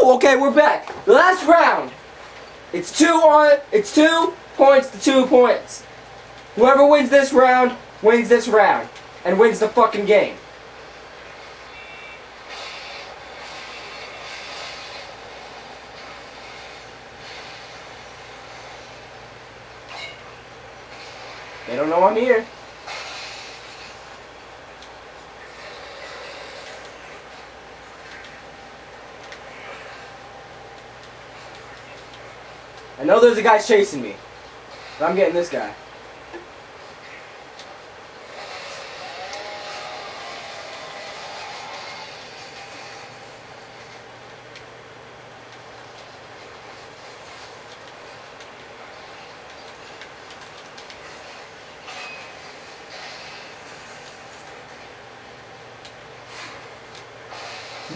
Oh, okay, we're back. The last round. It's 2 points to 2 points. Whoever wins this round, and wins the fucking game. They don't know I'm here. I know there's a guy chasing me, but I'm getting this guy.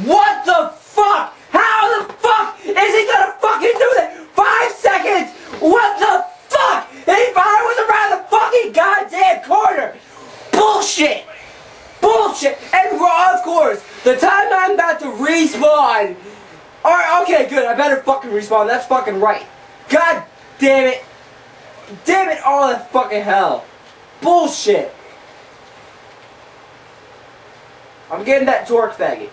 What the fuck? How the fuck is he gonna fucking do that? 5 seconds! What the fuck? If I was around the fucking goddamn corner! Bullshit! Bullshit! And of course, the time I'm about to respawn. Alright, okay, good. I better fucking respawn. That's fucking right. God damn it. Damn it all the fucking hell. Bullshit. I'm getting that torque faggot.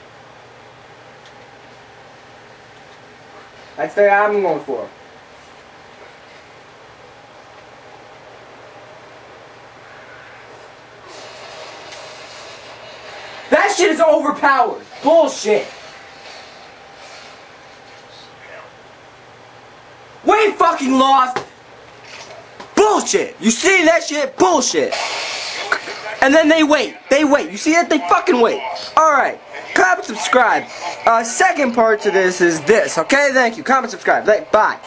That's the guy I'm going for. That shit is overpowered. Bullshit. We fucking lost. Bullshit. You see that shit? Bullshit. And then they wait. They wait. You see that? They fucking wait. Alright. Comment, subscribe. Second part to this is this. Okay? Thank you. Comment, subscribe. Bye.